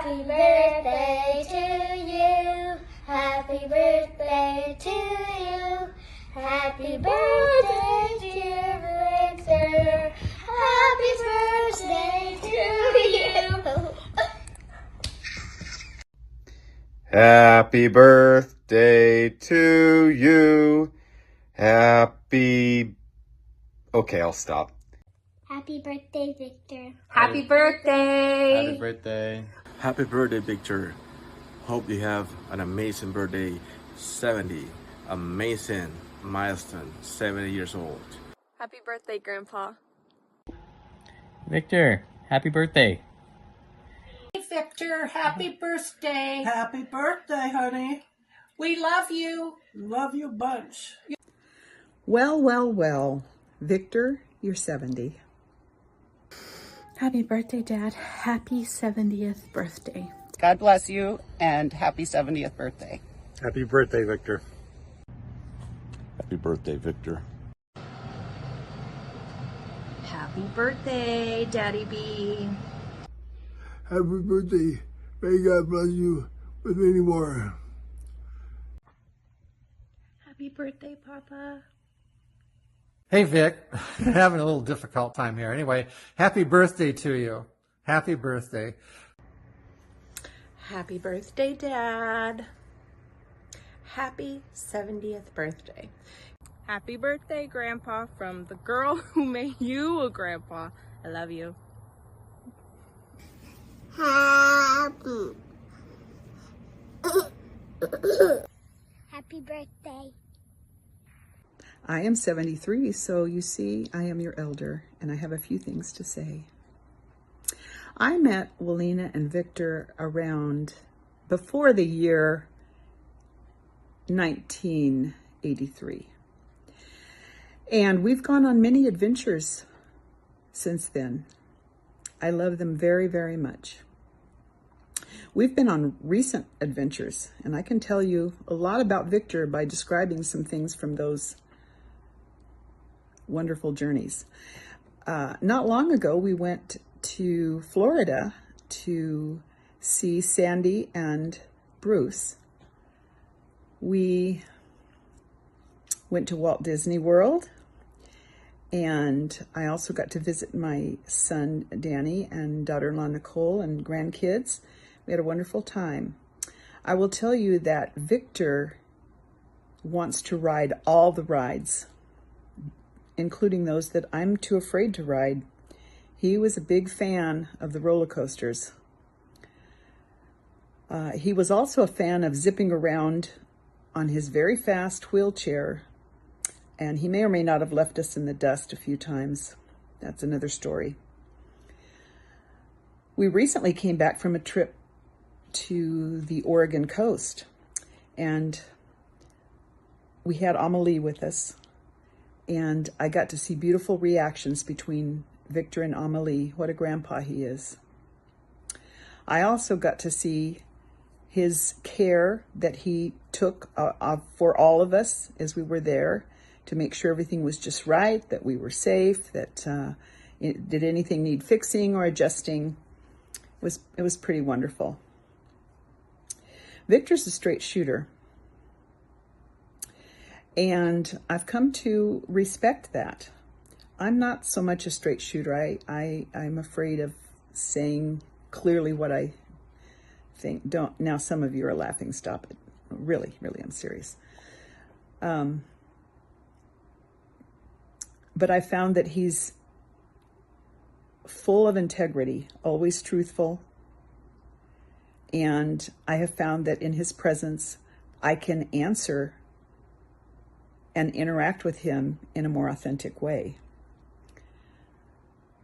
Happy birthday to you. Happy birthday to you. Happy birthday, dear Victor. Happy birthday to you. Happy birthday to you. Okay, I'll stop. Happy birthday, Victor. Happy birthday! Happy birthday. Happy birthday, Victor. Hope you have an amazing birthday. 70. Amazing milestone. 70 years old. Happy birthday, Grandpa. Victor, happy birthday. Hey, Victor, happy birthday. Happy birthday, honey. We love you. Love you bunch. Well, well, well. Victor, you're 70. Happy birthday, Dad. Happy 70th birthday. God bless you and happy 70th birthday. Happy birthday, Victor. Happy birthday, Victor. Happy birthday, Daddy B. Happy birthday. May God bless you with many more. Happy birthday, Papa. Hey, Vic. Having a little difficult time here. Anyway, happy birthday to you. Happy birthday. Happy birthday, Dad. Happy 70th birthday. Happy birthday, Grandpa, from the girl who made you a grandpa. I love you. Happy birthday. I am 73, so you see, I am your elder, and I have a few things to say. I met Walina and Victor around before the year 1983. And we've gone on many adventures since then. I love them very, very much. We've been on recent adventures, and I can tell you a lot about Victor by describing some things from those wonderful journeys. Not long ago, we went to Florida to see Sandy and Bruce. We went to Walt Disney World, and I also got to visit my son Danny and daughter-in-law Nicole and grandkids. We had a wonderful time. I will tell you that Victor wants to ride all the rides, including those that I'm too afraid to ride. He was a big fan of the roller coasters. He was also a fan of zipping around on his very fast wheelchair, and he may or may not have left us in the dust a few times. That's another story. We recently came back from a trip to the Oregon coast, and we had Amelie with us, and I got to see beautiful reactions between Victor and Amelie. What a grandpa he is. I also got to see his care that he took for all of us as we were there to make sure everything was just right, that we were safe, that did anything need fixing or adjusting. It was pretty wonderful. Victor's a straight shooter, and I've come to respect that. I'm not so much a straight shooter. I'm afraid of saying clearly what I think. Don't. Now some of you are laughing. Stop it. Really, I'm serious. But I found that he's full of integrity, always truthful. And I have found that in his presence, I can answer and interact with him in a more authentic way.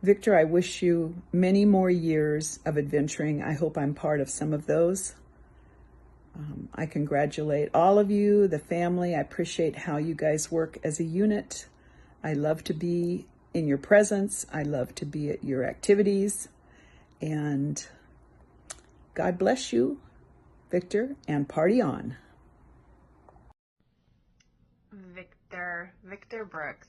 Victor, I wish you many more years of adventuring. I hope I'm part of some of those. I congratulate all of you, the family. I appreciate how you guys work as a unit. I love to be in your presence. I love to be at your activities. And God bless you, Victor, and party on. Victor Brooks.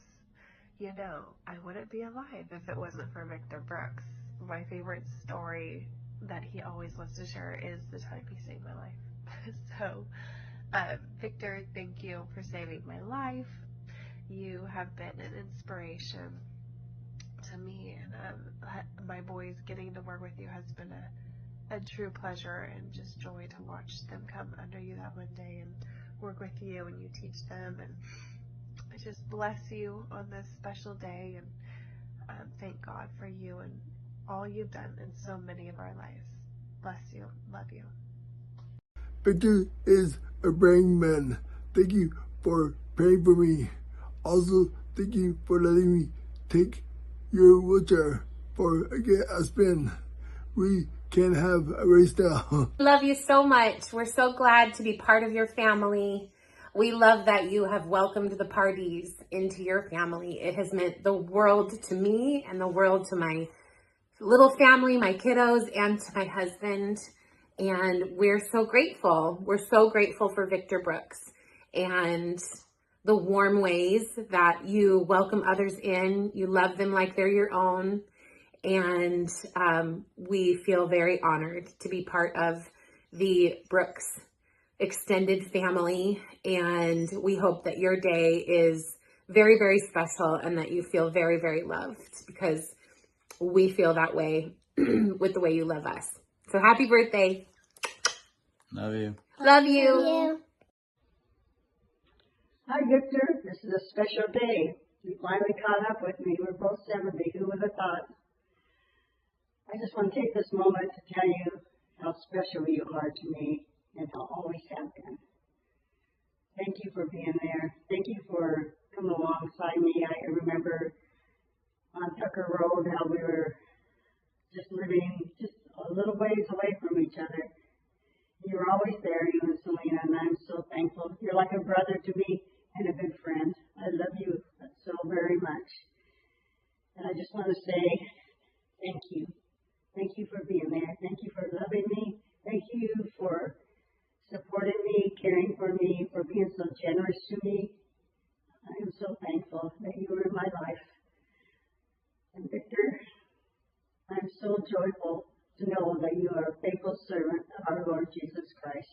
You know, I wouldn't be alive if it wasn't for Victor Brooks. My favorite story that he always loves to share is the time he saved my life. So, Victor, thank you for saving my life. You have been an inspiration to me, and my boys getting to work with you has been a true pleasure and just joy to watch them come under you that one day and work with you, and you teach them, and I just bless you on this special day, and thank God for you and all you've done in so many of our lives. Bless you. Love you. Victor is a praying man. Thank you for praying for me. Also, thank you for letting me take your wheelchair for a spin. We can have a race now. Love you so much. We're so glad to be part of your family. We love that you have welcomed the Pardis into your family. It has meant the world to me and the world to my little family, my kiddos, and to my husband. And we're so grateful. We're so grateful for Victor Brooks and the warm ways that you welcome others in. You love them like they're your own. And we feel very honored to be part of the Brooks extended family. And we hope that your day is very, very special and that you feel very, very loved, because we feel that way with the way you love us. So happy birthday. Love you. Love you. Hi, Victor. This is a special day. You finally caught up with me. We're both 70. Who would have thought? I just want to take this moment to tell you how special you are to me and how always have been. Thank you for being there. Thank you for coming alongside me. I remember on Tucker Road how we were just living just a little ways away from each other. You were always there, you and Selena, and I'm so thankful. You're like a brother to me and a good friend. I love you so very much. And I just want to say thank you. Thank you for being there. Thank you for loving me. Thank you for supporting me, caring for me, for being so generous to me. I am so thankful that you were in my life. And Victor, I'm so joyful to know that you are a faithful servant of our Lord Jesus Christ.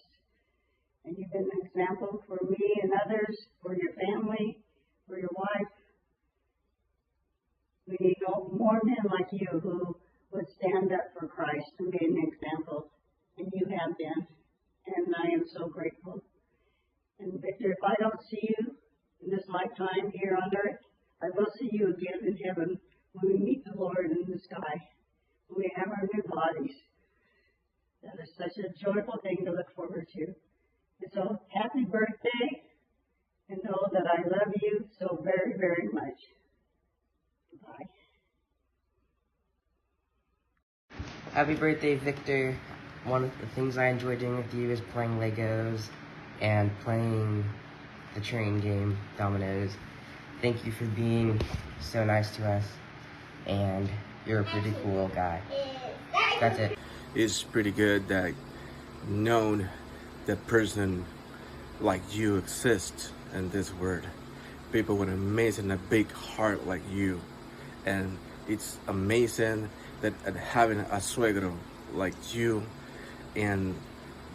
And you've been an example for me and others, for your family, for your wife. We need more men like you who would stand up for Christ and be an example. And you have been. And I am so grateful. And Victor, if I don't see you in this lifetime here on earth, I will see you again in heaven when we meet the Lord in the sky. When we have our new bodies. That is such a joyful thing to look forward to. And so, happy birthday, and know that I love you so very, very much. Bye. Happy birthday, Victor. One of the things I enjoy doing with you is playing Legos and playing the train game, Dominoes. Thank you for being so nice to us, and you're a pretty cool guy. That's it. It's pretty good that known that person like you exists in this world. People with amazing, a big heart like you. And it's amazing that having a suegro like you, and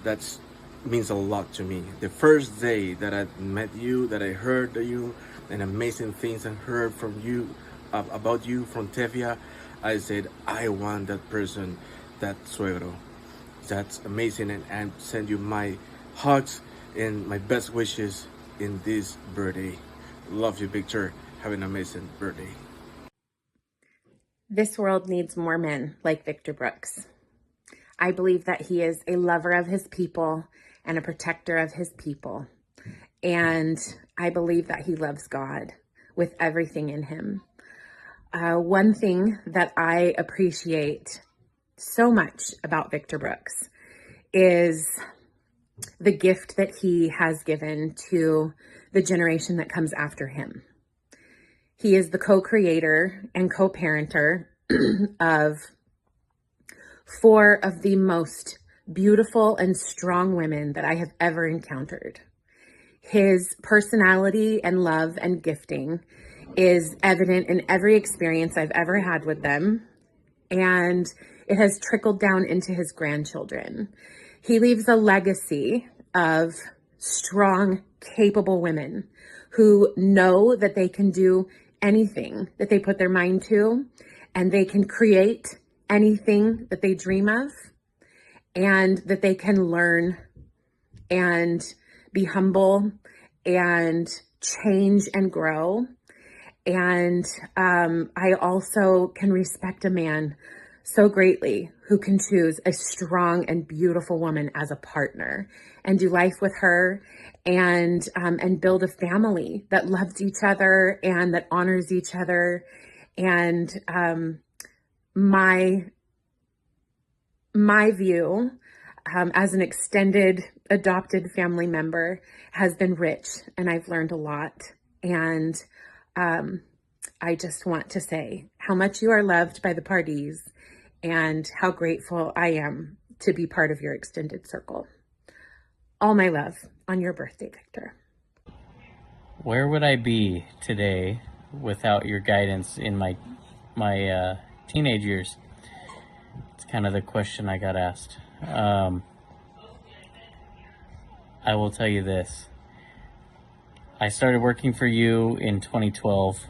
that means a lot to me. The first day that I met you, that I heard you, and amazing things I heard from you, about you from Tevia, I said, I want that person, that suegro. That's amazing, and I send you my hugs and my best wishes in this birthday. Love you, Victor. Have an amazing birthday. This world needs more men like Victor Brooks. I believe that he is a lover of his people and a protector of his people. And I believe that he loves God with everything in him. One thing that I appreciate so much about Victor Brooks is the gift that he has given to the generation that comes after him. He is the co-creator and co-parenter of 4 of the most beautiful and strong women that I have ever encountered. His personality and love and gifting is evident in every experience I've ever had with them. And it has trickled down into his grandchildren. He leaves a legacy of strong, capable women who know that they can do anything that they put their mind to, and they can create anything that they dream of, and that they can learn and be humble and change and grow. And I also can respect a man so greatly who can choose a strong and beautiful woman as a partner and do life with her and build a family that loves each other and that honors each other. And my view as an extended adopted family member has been rich, and I've learned a lot. And I just want to say how much you are loved by the Pardis and how grateful I am to be part of your extended circle. All my love on your birthday, Victor. Where would I be today without your guidance in my teenage years? It's kind of the question I got asked. I will tell you this. I started working for you in 2012.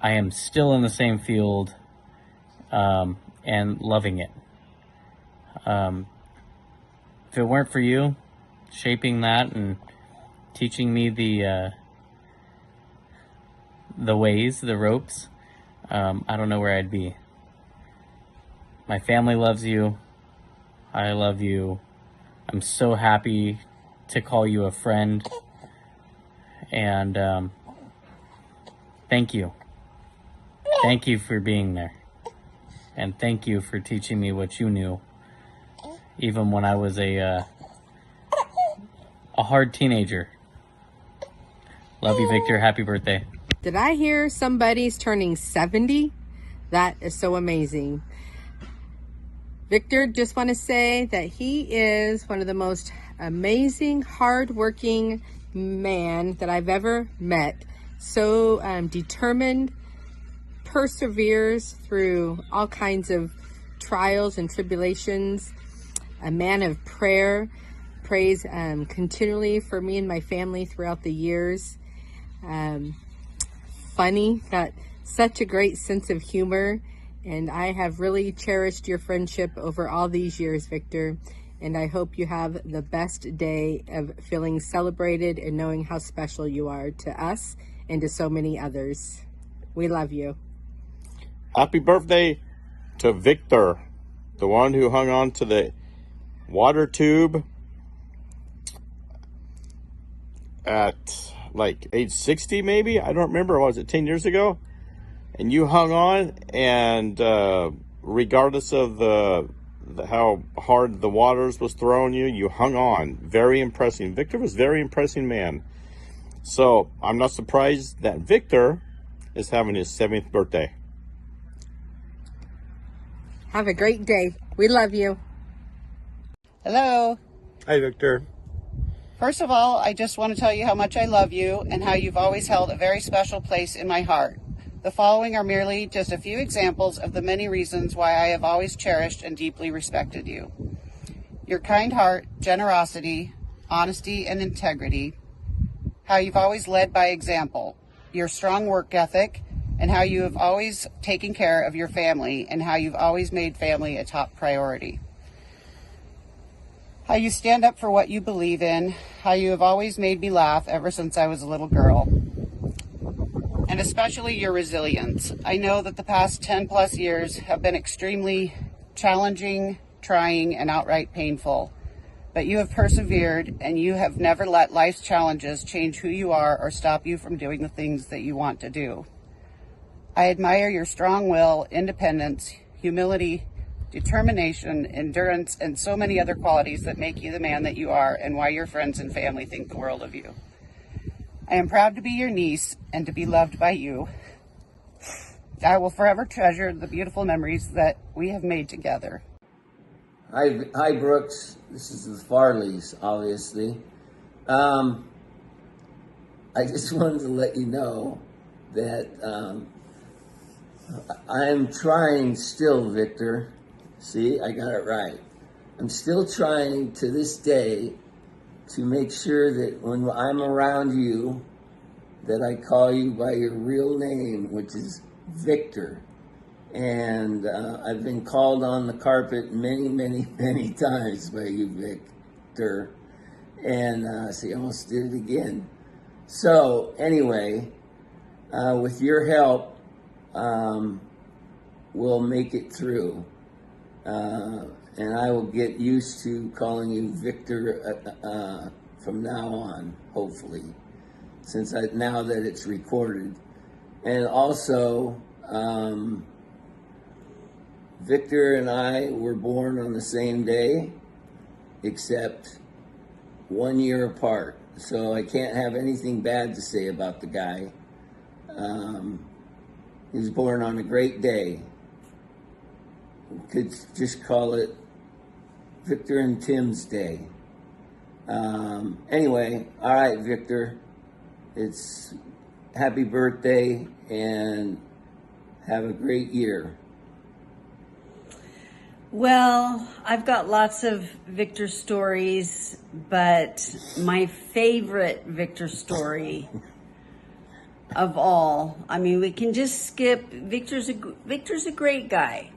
I am still in the same field and loving it. If it weren't for you shaping that and teaching me the ways, the ropes, I don't know where I'd be. My family loves you. I love you. I'm so happy to call you a friend. And thank you. Thank you for being there. And thank you for teaching me what you knew, even when I was a hard teenager. Love you, Victor. Happy birthday. Did I hear somebody's turning 70? That is so amazing. Victor, just want to say that he is one of the most amazing, hardworking man that I've ever met. So determined, perseveres through all kinds of trials and tribulations. A man of prayer, prays continually for me and my family throughout the years. Funny, got such a great sense of humor, and I have really cherished your friendship over all these years, Victor. And I hope you have the best day of feeling celebrated and knowing how special you are to us and to so many others. We love you. Happy birthday to Victor, the one who hung on to the water tube at like age 60 maybe. I don't remember. Was it 10 years ago? And you hung on, and regardless of how hard the waters was throwing you, you hung on. Very impressive. Victor was a very impressive man. So I'm not surprised that Victor is having his 70th birthday. Have a great day. We love you. Hello. Hi, Victor. First of all, I just want to tell you how much I love you and how you've always held a very special place in my heart. The following are merely just a few examples of the many reasons why I have always cherished and deeply respected you. Your kind heart, generosity, honesty, and integrity, how you've always led by example, your strong work ethic, and how you have always taken care of your family and how you've always made family a top priority. How you stand up for what you believe in, how you have always made me laugh ever since I was a little girl. And especially your resilience. I know that the past 10 plus years have been extremely challenging, trying, and outright painful. But you have persevered, and you have never let life's challenges change who you are or stop you from doing the things that you want to do. I admire your strong will, independence, humility, determination, endurance, and so many other qualities that make you the man that you are and why your friends and family think the world of you. I am proud to be your niece and to be loved by you. I will forever treasure the beautiful memories that we have made together. Hi, Brooks. This is the Farleys, obviously. I just wanted to let you know that I am trying still, Victor. See, I got it right. I'm still trying to this day to make sure that when I'm around you, that I call you by your real name, which is Victor. And I've been called on the carpet many, many, many times by you, Victor. And see, I almost did it again. So anyway, with your help, we'll make it through. And I will get used to calling you Victor from now on, hopefully, since now that it's recorded. And also, Victor and I were born on the same day, except 1 year apart. So I can't have anything bad to say about the guy. He was born on a great day. We could just call it Victor and Tim's Day. Anyway, all right, Victor. It's happy birthday and have a great year. Well, I've got lots of Victor stories, but my favorite Victor story of all, I mean, we can just skip. Victor's a great guy.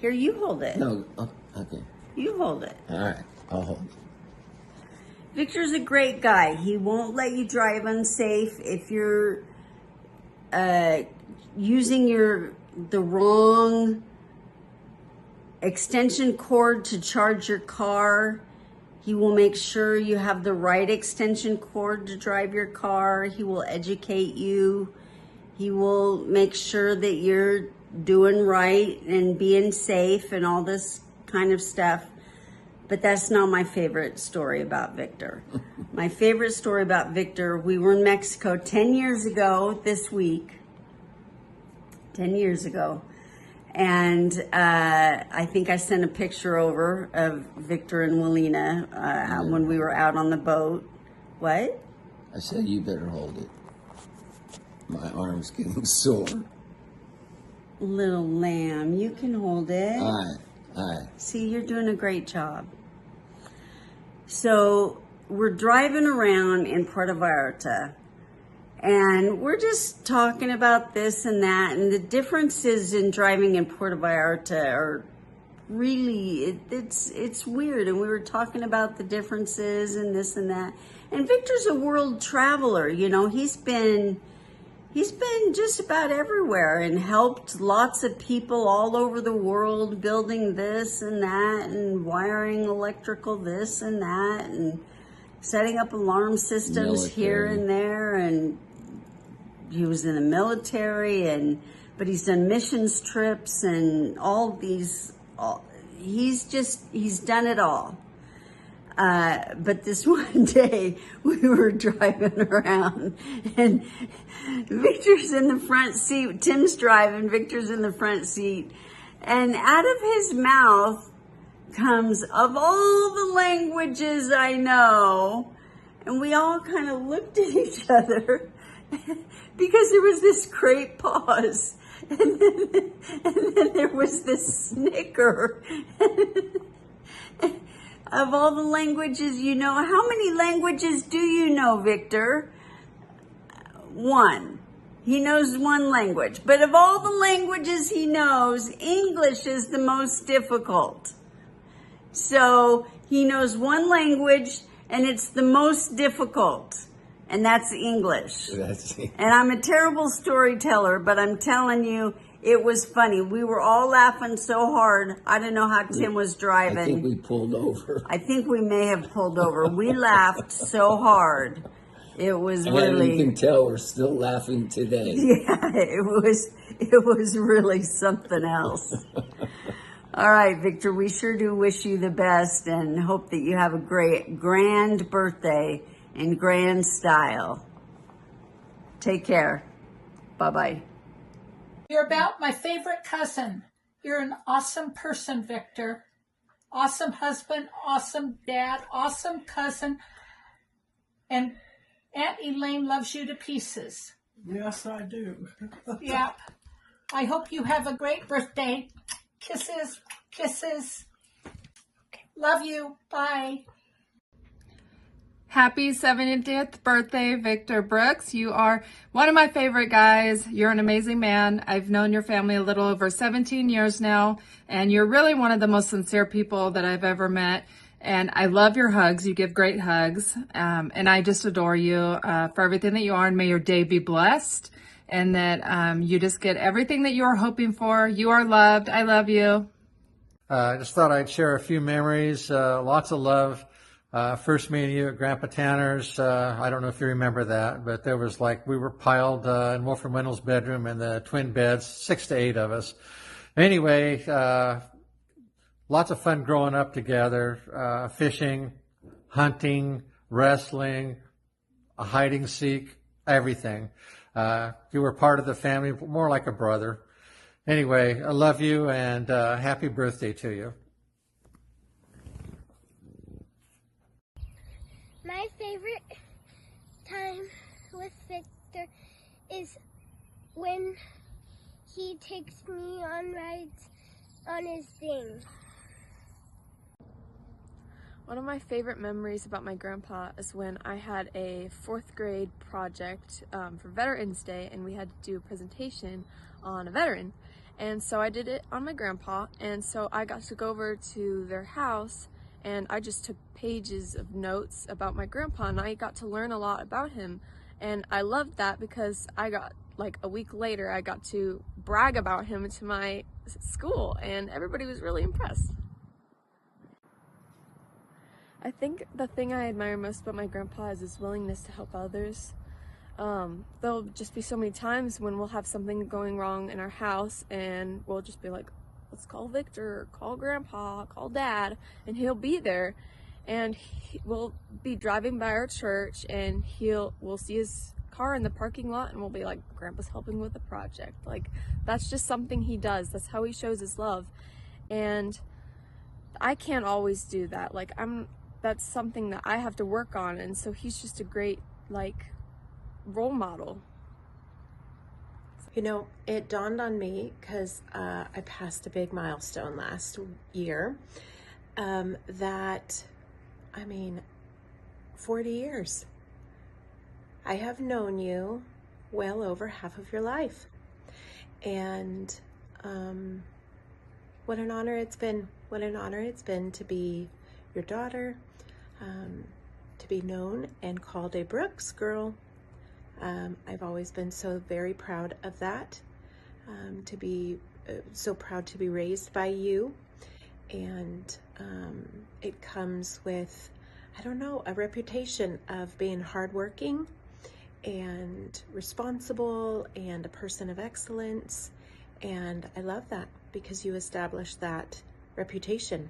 Here, you hold it. No, okay. You hold it. All right, I'll hold it. Victor's a great guy. He won't let you drive unsafe if you're using the wrong extension cord to charge your car. He will make sure you have the right extension cord to drive your car. He will educate you. He will make sure that you're doing right and being safe and all this kind of stuff. But that's not my favorite story about Victor. My favorite story about Victor, we were in Mexico 10 years ago this week. 10 years ago. And I think I sent a picture over of Victor and Willina when we were out on the boat. What? I said you better hold it. My arm's getting sore. Little lamb, you can hold it. Aye. See, you're doing a great job. So we're driving around in Puerto Vallarta, and we're just talking about this and that, and the differences in driving in Puerto Vallarta are really, it's weird. And we were talking about the differences and this and that. And Victor's a world traveler, you know. He's been just about everywhere and helped lots of people all over the world building this and that and wiring electrical this and that and setting up alarm systems here and there. And he was in the military, but he's done missions trips and all these, he's done it all. But this one day we were driving around and Victor's in the front seat. Tim's driving, Victor's in the front seat. And out of his mouth comes, "Of all the languages I know." And we all kind of looked at each other because there was this great pause. And then there was this snicker. Of all the languages you know, how many languages do you know, Victor? One. He knows one language. But of all the languages he knows, English is the most difficult. So he knows one language, and it's the most difficult. And that's English. And I'm a terrible storyteller, but I'm telling you, it was funny. We were all laughing so hard. I don't know how Tim was driving. I think we pulled over. I think we may have pulled over. We laughed so hard. It was really... You can tell we're still laughing today. Yeah, it was really something else. All right, Victor, we sure do wish you the best and hope that you have a grand birthday in grand style. Take care. Bye-bye. You're about my favorite cousin. You're an awesome person, Victor. Awesome husband, awesome dad, awesome cousin. And Aunt Elaine loves you to pieces. Yes, I do. Yep. I hope you have a great birthday. Kisses, kisses. Love you. Bye. Happy 70th birthday, Victor Brooks. You are one of my favorite guys. You're an amazing man. I've known your family a little over 17 years now, and you're really one of the most sincere people that I've ever met. And I love your hugs. You give great hugs. And I just adore you for everything that you are. And may your day be blessed, and that you just get everything that you are hoping for. You are loved. I love you. I just thought I'd share a few memories, lots of love. First meeting you at Grandpa Tanner's, I don't know if you remember that, but there was we were piled in Wolfram Wendell's bedroom in the twin beds, 6 to 8 of us. Anyway, lots of fun growing up together, fishing, hunting, wrestling, a hide and seek, everything. You were part of the family, more like a brother. Anyway, I love you, and happy birthday to you. My favorite time with Victor is when he takes me on rides on his thing. One of my favorite memories about my grandpa is when I had a 4th grade project for Veterans Day, and we had to do a presentation on a veteran. And so I did it on my grandpa, and so I got to go over to their house, and I just took pages of notes about my grandpa, and I got to learn a lot about him. And I loved that because I got, a week later, I got to brag about him to my school, and everybody was really impressed. I think the thing I admire most about my grandpa is his willingness to help others. There'll just be so many times when we'll have something going wrong in our house, and we'll just be like, let's call Victor, call Grandpa, call Dad, and he'll be there. And we'll be driving by our church, and we'll see his car in the parking lot, and we'll be like, Grandpa's helping with the project. That's just something he does. That's how he shows his love. And I can't always do that. That's something that I have to work on, and so he's just a great, role model. You know, it dawned on me because I passed a big milestone last year that, 40 years. I have known you well over half of your life. And what an honor it's been. What an honor it's been to be your daughter, to be known and called a Brooks girl. I've always been so very proud of that, to be so proud to be raised by you. And it comes with, a reputation of being hardworking and responsible and a person of excellence. And I love that because you established that reputation.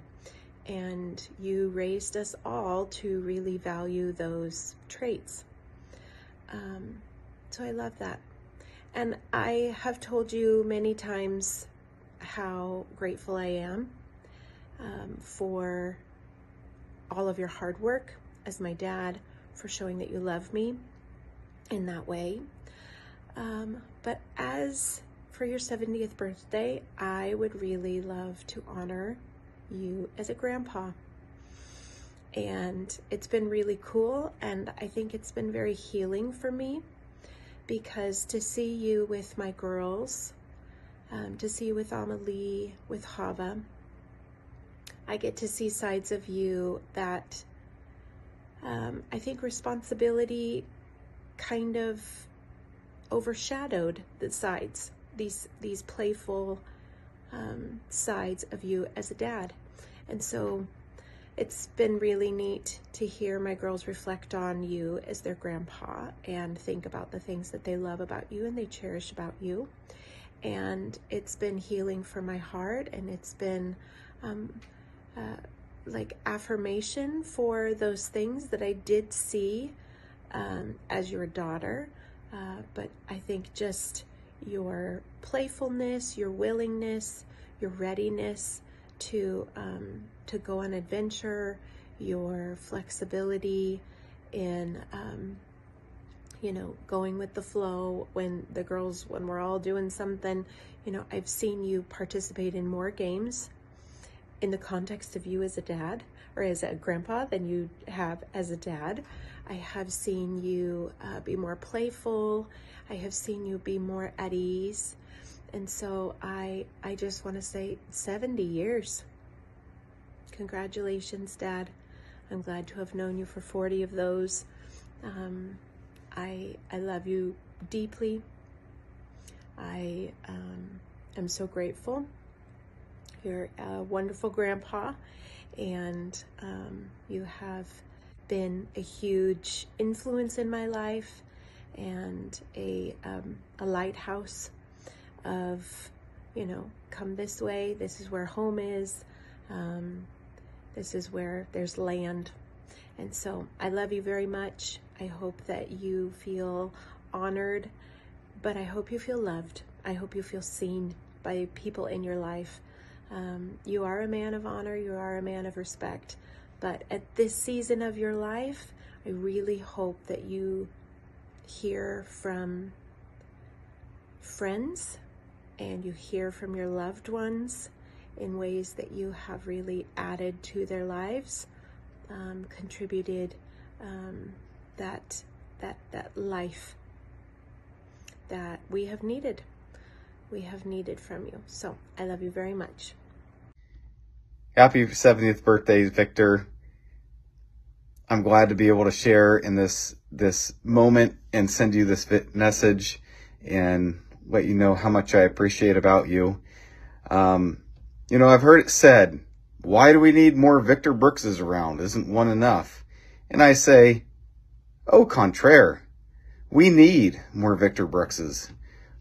And you raised us all to really value those traits. So I love that. And I have told you many times how grateful I am for all of your hard work as my dad, for showing that you love me in that way. But as for your 70th birthday, I would really love to honor you as a grandpa. And it's been really cool, and I think it's been very healing for me, because to see you with my girls, to see you with Amalie, with Hava, I get to see sides of you that I think responsibility kind of overshadowed the sides, these playful sides of you as a dad. And so it's been really neat to hear my girls reflect on you as their grandpa and think about the things that they love about you and they cherish about you. And it's been healing for my heart, and it's been affirmation for those things that I did see as your daughter. But I think just your playfulness, your willingness, your readiness to go on adventure, your flexibility in going with the flow when we're all doing something. I've seen you participate in more games in the context of you as a dad or as a grandpa than you have as a dad. I have seen you be more playful. I have seen you be more at ease. And so I just want to say 70 years. Congratulations, Dad. I'm glad to have known you for 40 of those. I love you deeply. I am so grateful. You're a wonderful grandpa, and you have been a huge influence in my life and a lighthouse of, come this way. This is where home is. This is where there's land. And so I love you very much. I hope that you feel honored, but I hope you feel loved. I hope you feel seen by people in your life. You are a man of honor. You are a man of respect. But at this season of your life, I really hope that you hear from friends and you hear from your loved ones in ways that you have really added to their lives, contributed that life that we have needed. We have needed from you. So I love you very much. Happy 70th birthday, Victor. I'm glad to be able to share in this moment and send you this message and let you know how much I appreciate about you. I've heard it said, why do we need more Victor Brookses around? Isn't one enough? And I say, au contraire. We need more Victor Brookses.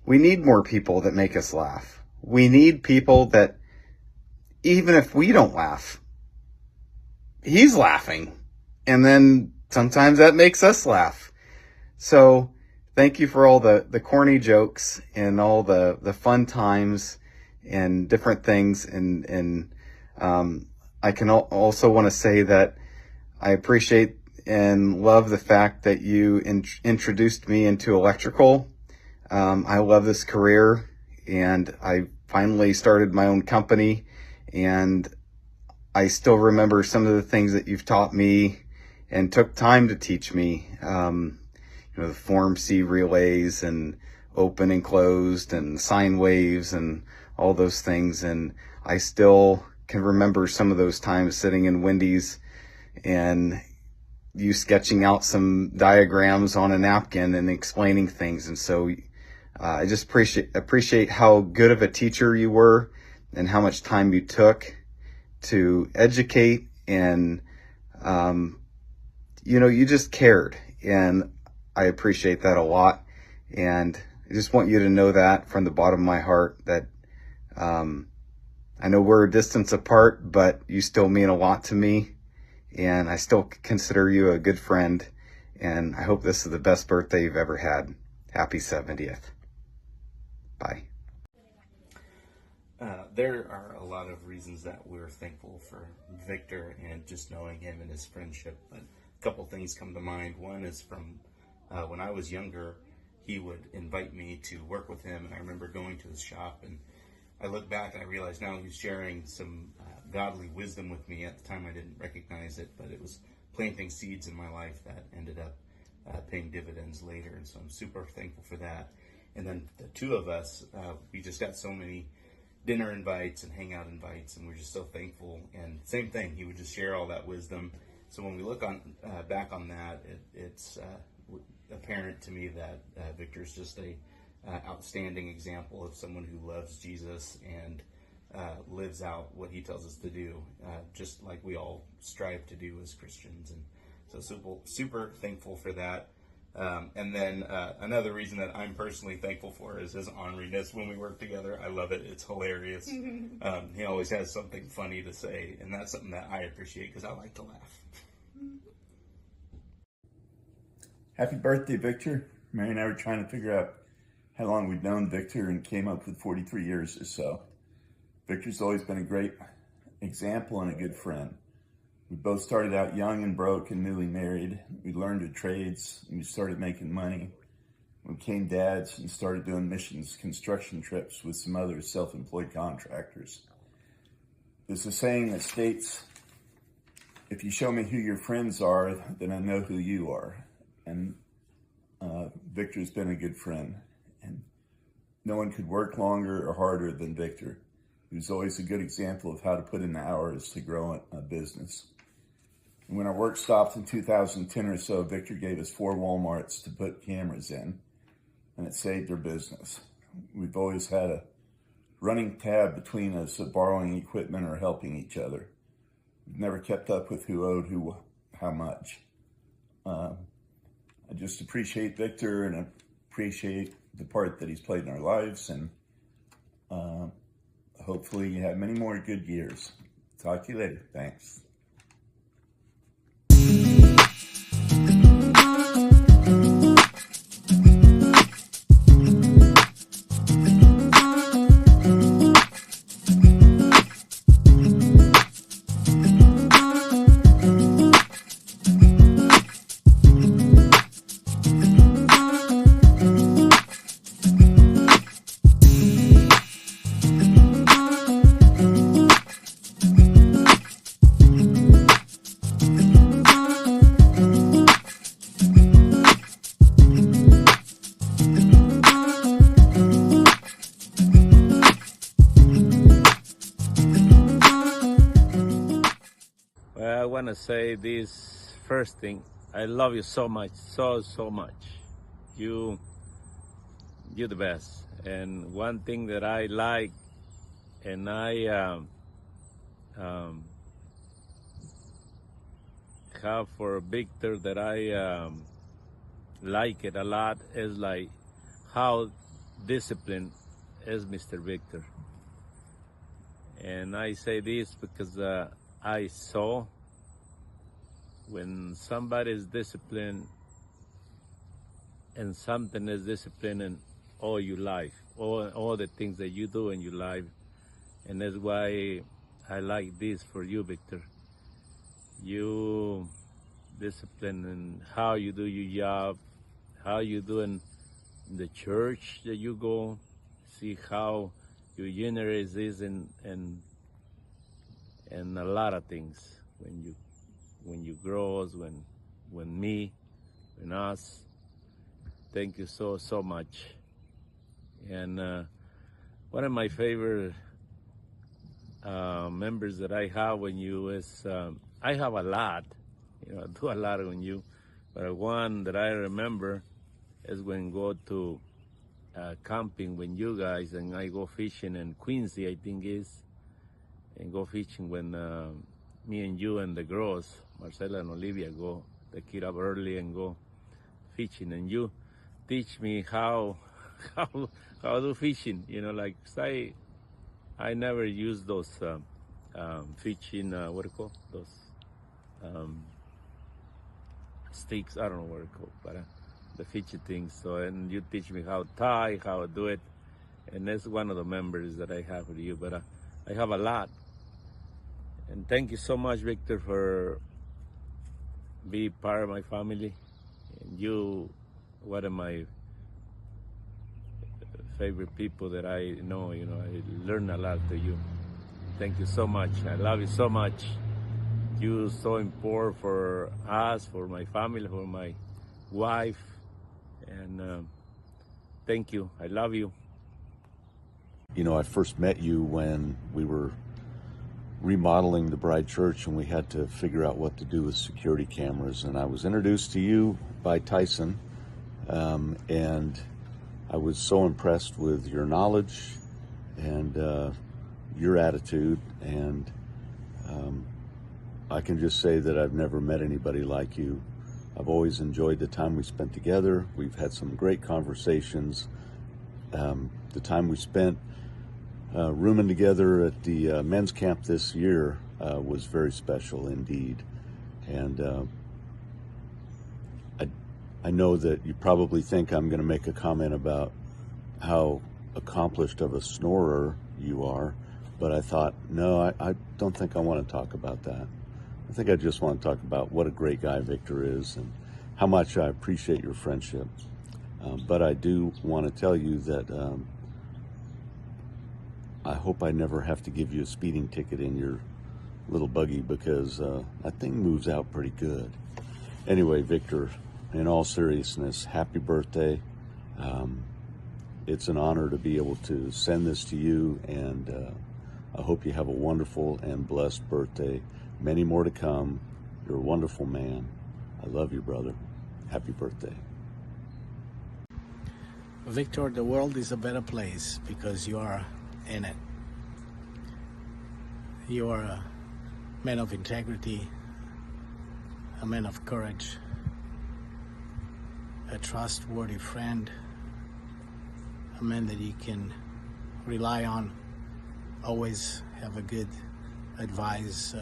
We need more people that make us laugh. We need people that, even if we don't laugh, he's laughing. And then sometimes that makes us laugh. So thank you for all the corny jokes and all the fun times and different things. And I can also want to say that I appreciate and love the fact that you introduced me into electrical. I love this career, and I finally started my own company, and I still remember some of the things that you've taught me and took time to teach me. The Form C relays and open and closed and sine waves and all those things. And I still can remember some of those times sitting in Wendy's and you sketching out some diagrams on a napkin and explaining things. And so I just appreciate how good of a teacher you were and how much time you took to educate, and you just cared, and I appreciate that a lot. And I just want you to know that from the bottom of my heart, that I know we're a distance apart, but you still mean a lot to me, and I still consider you a good friend, and I hope this is the best birthday you've ever had. Happy 70th. Bye. There are a lot of reasons that we're thankful for Victor and just knowing him and his friendship, but a couple things come to mind. One is from when I was younger, he would invite me to work with him, and I remember going to his shop, and I look back and I realize now he's sharing some godly wisdom with me. At the time I didn't recognize it, but it was planting seeds in my life that ended up paying dividends later, and so I'm super thankful for that. And then the two of us, we just got so many dinner invites and hangout invites, and we're just so thankful. And same thing, he would just share all that wisdom. So when we look on back on that, it's apparent to me that Victor's just a outstanding example of someone who loves Jesus and lives out what he tells us to do, just like we all strive to do as Christians. And so super thankful for that. And then another reason that I'm personally thankful for is his orneriness when we work together. I love it. It's hilarious. He always has something funny to say, and that's something that I appreciate because I like to laugh. Happy birthday, Victor. Mary and I were trying to figure out how long we'd known Victor and came up with 43 years or so. Victor's always been a great example and a good friend. We both started out young and broke and newly married. We learned the trades and we started making money. We became dads and started doing missions, construction trips with some other self-employed contractors. There's a saying that states, if you show me who your friends are, then I know who you are. And Victor's been a good friend. And no one could work longer or harder than Victor. He was always a good example of how to put in the hours to grow a business. And when our work stopped in 2010 or so, Victor gave us 4 Walmarts to put cameras in, and it saved our business. We've always had a running tab between us of borrowing equipment or helping each other. We've never kept up with who owed who how much. I just appreciate Victor and appreciate the part that he's played in our lives, and hopefully you have many more good years. Talk to you later. Thanks. I want to say this first thing. I love you so much, so much. You're the best. And one thing that I like, and I have for Victor that I like it a lot is like how disciplined is Mr. Victor. And I say this because I saw when somebody is disciplined and something is disciplined in all your life, all the things that you do in your life. And that's why I like this for you, Victor. You discipline in how you do your job, how you do in the church that you go, see how you generate this and a lot of things when you grow, when me, when us. Thank you so much. And one of my favorite members that I have when you is, I have a lot, I do a lot on you, but one that I remember is when go to camping with you guys, and I go fishing in Quincy, I think is, and go fishing when me and you and the girls, Marcela and Olivia, go, they get up early and go fishing, and you teach me how do fishing, like I never use those fishing, what do you call those sticks, I don't know what it's called, but the fishing things. So, and you teach me how to tie, how to do it, and that's one of the members that I have with you, but I have a lot. And thank you so much, Victor, for being part of my family. And you, one of my favorite people that I know, I learn a lot to you. Thank you so much. I love you so much. You're so important for us, for my family, for my wife. And thank you. I love you. I first met you when we were remodeling the Bride Church, and we had to figure out what to do with security cameras. And I was introduced to you by Tyson, and I was so impressed with your knowledge and your attitude. And I can just say that I've never met anybody like you. I've always enjoyed the time we spent together. We've had some great conversations. The time we spent rooming together at the men's camp this year was very special indeed. And I know that you probably think I'm going to make a comment about how accomplished of a snorer you are, but I thought, no, I don't think I want to talk about that. I think I just want to talk about what a great guy Victor is and how much I appreciate your friendship. But I do want to tell you that I hope I never have to give you a speeding ticket in your little buggy, because that thing moves out pretty good. Anyway, Victor, in all seriousness, happy birthday. It's an honor to be able to send this to you, and I hope you have a wonderful and blessed birthday. Many more to come. You're a wonderful man. I love you, brother. Happy birthday. Victor, the world is a better place because you are in it. You are a man of integrity, a man of courage, a trustworthy friend, a man that you can rely on, always have a good advice,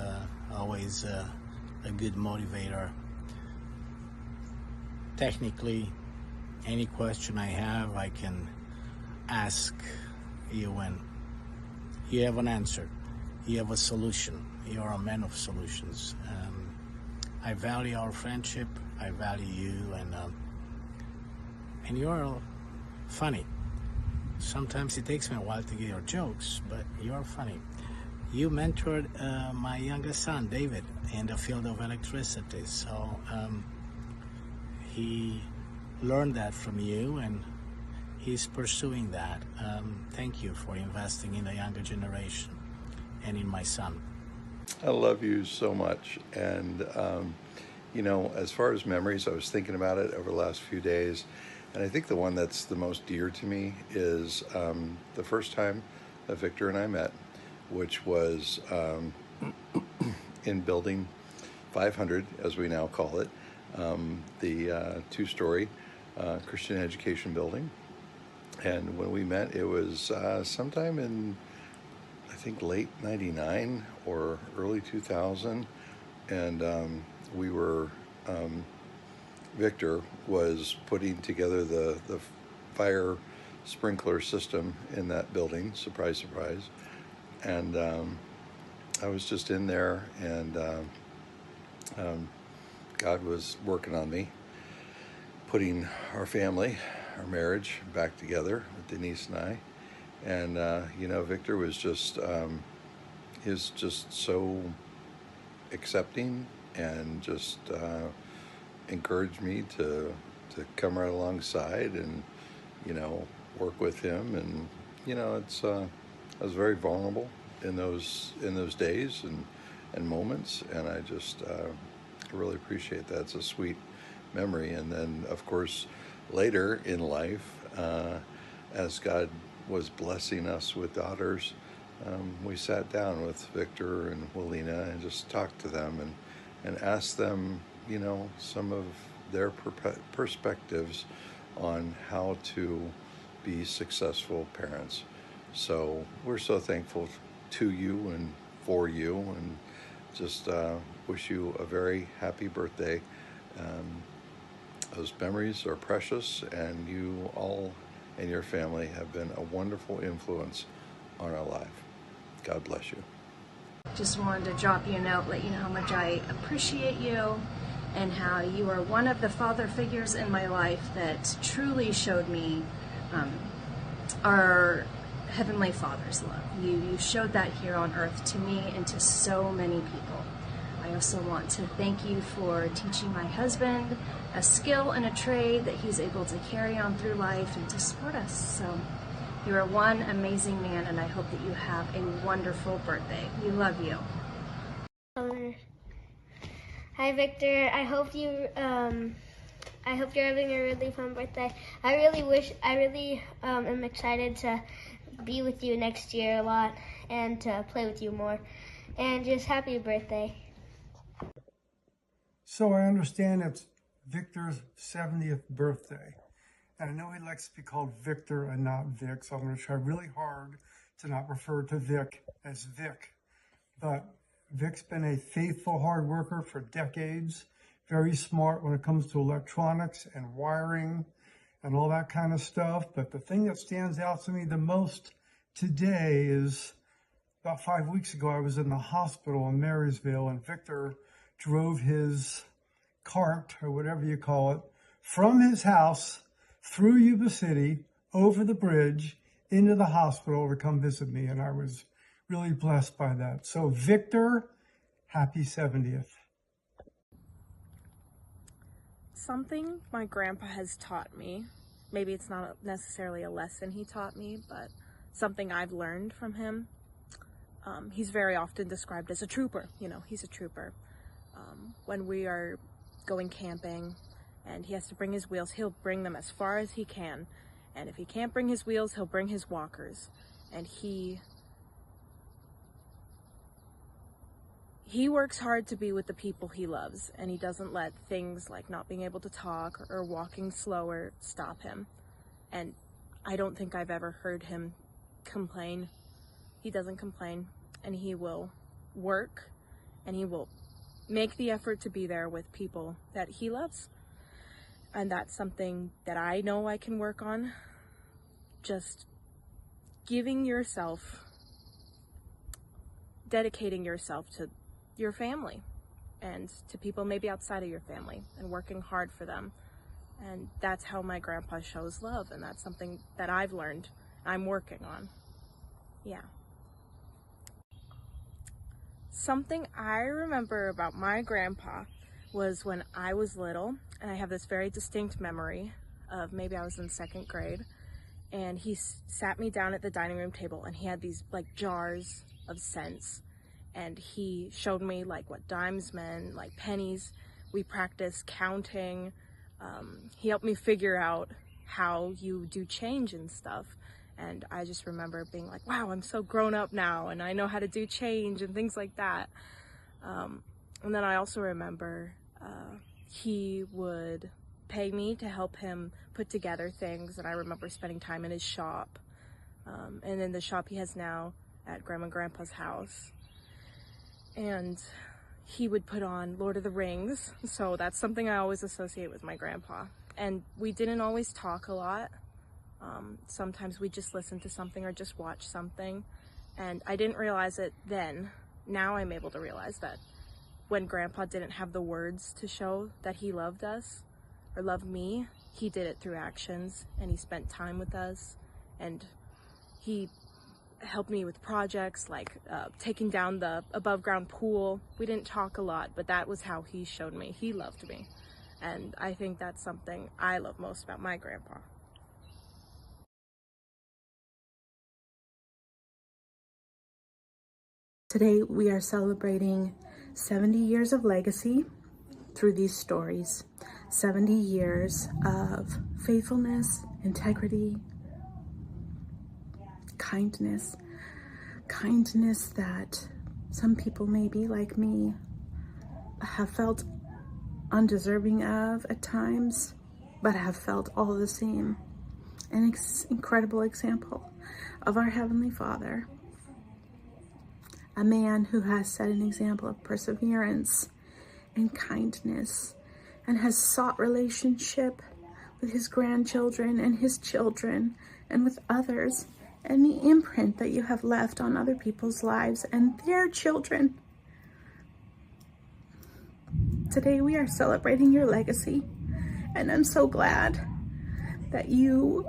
always a good motivator. Technically, any question I have, I can ask you, and you have an answer. You have a solution. You are a man of solutions. I value our friendship. I value you, and you are funny. Sometimes it takes me a while to get your jokes, but you are funny. You mentored my youngest son, David, in the field of electricity. So he learned that from you, and he's pursuing that. Thank you for investing in the younger generation and in my son. I love you so much. And, you know, as far as memories, I was thinking about it over the last few days. And I think the one that's the most dear to me is the first time that Victor and I met, which was in building 500, as we now call it, the two-story Christian education building. And when we met, it was sometime in, I think, late 99 or early 2000. And we were, Victor was putting together the fire sprinkler system in that building, surprise, surprise. And I was just in there, and God was working on me, putting our family, our marriage back together with Denise and I. And, you know, Victor was just, is just so accepting and just encouraged me to come right alongside and, you know, work with him. And, you know, it's, I was very vulnerable in those days and moments. And I just really appreciate that. It's a sweet memory. And then, of course, later in life, as God was blessing us with daughters, we sat down with Victor and Willina and just talked to them and asked them, you know, some of their perspectives on how to be successful parents. So we're so thankful to you and for you, and just wish you a very happy birthday. Those memories are precious, and you all and your family have been a wonderful influence on our life. God bless you. Just wanted to drop you a note, let you know how much I appreciate you and how you are one of the father figures in my life that truly showed me our Heavenly Father's love. You showed that here on earth to me and to so many people. I also want to thank you for teaching my husband a skill and a trade that he's able to carry on through life and to support us. So you are one amazing man, and I hope that you have a wonderful birthday. We love you. Hi, Victor. I hope you're having a really fun birthday. I really am excited to be with you next year a lot and to play with you more. And just happy birthday. So I understand it's Victor's 70th birthday. And I know he likes to be called Victor and not Vic, so I'm going to try really hard to not refer to Vic as Vic. But Vic's been a faithful hard worker for decades, very smart when it comes to electronics and wiring and all that kind of stuff. But the thing that stands out to me the most today is about 5 weeks ago, I was in the hospital in Marysville, and Victor drove his cart, or whatever you call it, from his house through Yuba City, over the bridge, into the hospital to come visit me. And I was really blessed by that. So Victor, happy 70th. Something my grandpa has taught me, maybe it's not necessarily a lesson he taught me, but something I've learned from him. He's very often described as a trooper. You know, he's a trooper. When we are going camping and he has to bring his wheels, he'll bring them as far as he can. And if he can't bring his wheels, he'll bring his walkers. And he works hard to be with the people he loves, and he doesn't let things like not being able to talk or walking slower stop him. And I don't think I've ever heard him complain. He doesn't complain, and he will work, and he will make the effort to be there with people that he loves. And that's something that I know I can work on. Just giving yourself, dedicating yourself to your family and to people maybe outside of your family, and working hard for them. And that's how my grandpa shows love, and that's something that I've learned I'm working on. Yeah. Something I remember about my grandpa was when I was little, and I have this very distinct memory of maybe I was in 2nd grade, and he sat me down at the dining room table, and he had these like jars of cents, and he showed me like what dimes meant, like pennies. We practiced counting. He helped me figure out how you do change and stuff. And I just remember being like, wow, I'm so grown up now, and I know how to do change and things like that. And then I also remember he would pay me to help him put together things, and I remember spending time in his shop, and in the shop he has now at Grandma and Grandpa's house. And he would put on Lord of the Rings, so that's something I always associate with my grandpa. And we didn't always talk a lot. Sometimes we just listen to something or just watch something, and I didn't realize it then. Now I'm able to realize that when Grandpa didn't have the words to show that he loved us or loved me, he did it through actions, and he spent time with us, and he helped me with projects like taking down the above ground pool. We didn't talk a lot, but that was how he showed me he loved me. And I think that's something I love most about my grandpa. Today we are celebrating 70 years of legacy through these stories. 70 years of faithfulness, integrity, kindness that some people maybe like me have felt undeserving of at times, but have felt all the same. An incredible example of our Heavenly Father, a man who has set an example of perseverance and kindness, and has sought relationship with his grandchildren and his children and with others, and the imprint that you have left on other people's lives and their children. Today we are celebrating your legacy, and I'm so glad that you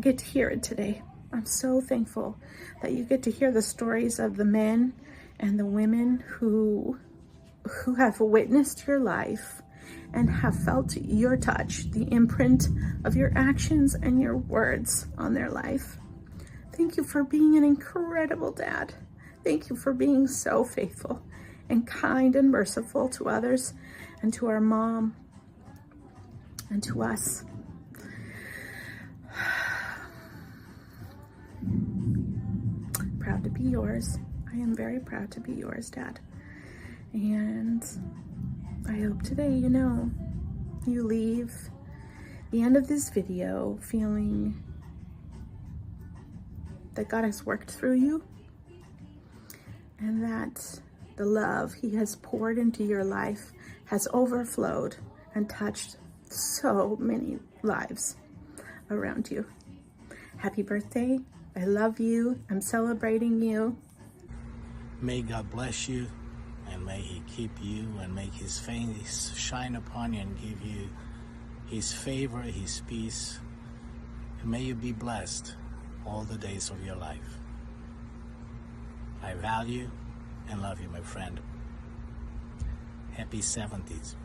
get to hear it today. I'm so thankful that you get to hear the stories of the men and the women who have witnessed your life and have felt your touch, the imprint of your actions and your words on their life. Thank you for being an incredible dad. Thank you for being so faithful and kind and merciful to others and to our mom and to us. Proud to be yours. I am very proud to be yours, Dad. And I hope today, you leave the end of this video feeling that God has worked through you, and that the love He has poured into your life has overflowed and touched so many lives around you. Happy birthday. I love you. I'm celebrating you. May God bless you and and may He keep you and make His face shine upon you and give you His favor, His peace. And may you be blessed all the days of your life. I value and love you, my friend. Happy 70s.